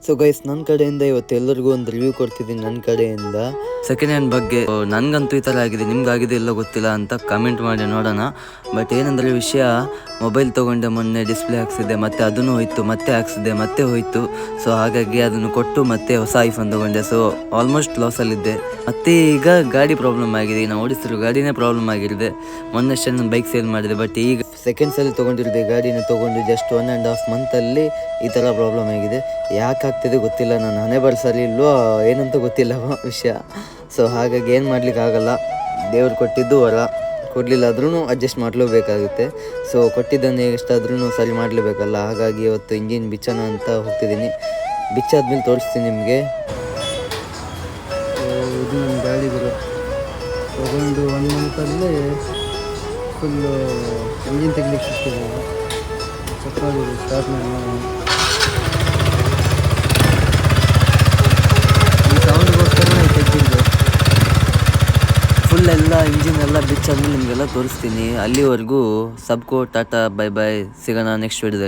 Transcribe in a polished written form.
So guys, ನನ್ನ ಕಡೆಯಿಂದ ಇವತ್ತು ಎಲ್ಲರಿಗೂ ಒಂದು ರಿವ್ಯೂ ಕೊಡ್ತಿದ್ದೀನಿ. ನನ್ನ ಕಡೆಯಿಂದ ಸೆಕೆಂಡ್ ಹ್ಯಾಂಡ್ ಬಗ್ಗೆ ನನಗಂತೂ ಈ ಥರ ಆಗಿದೆ, ನಿಮ್ಗಾಗಿದೆ ಇಲ್ಲ ಗೊತ್ತಿಲ್ಲ ಅಂತ ಕಮೆಂಟ್ ಮಾಡಿ ನೋಡೋಣ. ಬಟ್ ಏನಂದರೆ ವಿಷಯ, ಮೊಬೈಲ್ ತೊಗೊಂಡೆ ಮೊನ್ನೆ, ಡಿಸ್ಪ್ಲೇ ಹಾಕ್ಸಿದ್ದೆ, ಮತ್ತು ಅದನ್ನು ಹೋಯ್ತು, ಮತ್ತೆ ಹಾಕ್ಸಿದ್ದೆ, ಮತ್ತೆ ಹೋಯ್ತು. ಸೊ ಹಾಗಾಗಿ ಅದನ್ನು ಕೊಟ್ಟು ಮತ್ತೆ ಹೊಸ ಐಫೋನ್ ತೊಗೊಂಡೆ. ಸೊ ಆಲ್ಮೋಸ್ಟ್ ಲಾಸಲ್ಲಿದ್ದೆ. ಮತ್ತು ಈಗ ಗಾಡಿ ಪ್ರಾಬ್ಲಮ್ ಆಗಿದೆ, ನಾವು ಓಡಿಸ್ತಿರೋ ಗಾಡಿನೇ ಪ್ರಾಬ್ಲಮ್ ಆಗಿರುತ್ತೆ. ಮೊನ್ನೆಷ್ಟೇ ನಾನು ಬೈಕ್ ಸೇಲ್ ಮಾಡಿದೆ, ಬಟ್ ಈಗ ಸೆಕೆಂಡ್ಸಲ್ಲಿ ತೊಗೊಂಡಿರೋದೆ ಗಾಡಿನ ತೊಗೊಂಡು ಜಸ್ಟ್ 1.5 ಮಂತಲ್ಲಿ ಈ ಥರ ಪ್ರಾಬ್ಲಮ್ ಆಗಿದೆ. ಯಾಕೆ ಆಗ್ತಿದೆ ಗೊತ್ತಿಲ್ಲ, ನಾನು ಹಣೆ ಬರ್ಸಲ್ಲಿ ಇಲ್ವೋ ಏನಂತ ಗೊತ್ತಿಲ್ಲ ವಿಷಯ. ಸೊ ಹಾಗಾಗಿ ಏನು ಮಾಡಲಿಕ್ಕಾಗಲ್ಲ, ದೇವ್ರು ಕೊಟ್ಟಿದ್ದು ವರ, ಕೊಡಲಿಲ್ಲ ಆದ್ರೂ ಅಡ್ಜಸ್ಟ್ ಮಾಡಲೇಬೇಕಾಗುತ್ತೆ. ಸೊ ಕೊಟ್ಟಿದ್ದನ್ನು ಎಷ್ಟಾದ್ರೂ ಸರಿ ಮಾಡಲೇಬೇಕಲ್ಲ. ಹಾಗಾಗಿ ಇವತ್ತು ಇಂಜಿನ್ ಬಿಚ್ಚೋಣ ಅಂತ ಹೋಗ್ತಿದ್ದೀನಿ. ಬಿಚ್ಚಾದ್ಮೇಲೆ ತೋರಿಸ್ತೀನಿ ನಿಮಗೆ. ಇದು ನನ್ನ ಗಾಡಿ ಬರೋ ತೊಗೊಂಡು 1 ಮಂತಲ್ಲೇ ಫುಲ್ಲು ಇಂಜಿನ್ ತೆಗಿಲಿಕ್ಕೆ ಸಿಗ್ತಿದೆ. ಚೆಕ್ ಮಾಡಿದ್ರು, ಸ್ಟಾರ್ಟ್ ಮಾಡಿ ಈ ಸೌಂಡ್ಗೋಸ್ಕರ ತೆಗೆದಿದ್ದು. ಫುಲ್ ಎಲ್ಲ ಇಂಜಿನ್ ಎಲ್ಲ ಬಿಚ್ಚಾದ್ಮೇಲೆ ನಿಮಗೆಲ್ಲ ತೋರಿಸ್ತೀನಿ. ಅಲ್ಲಿವರೆಗೂ ಸಬ್ಕೋ ಟಾಟಾ, ಬೈ ಬೈ, ಸಿಗೋಣ ನೆಕ್ಸ್ಟ್ ವಿಡಿಯೋದಲ್ಲಿ.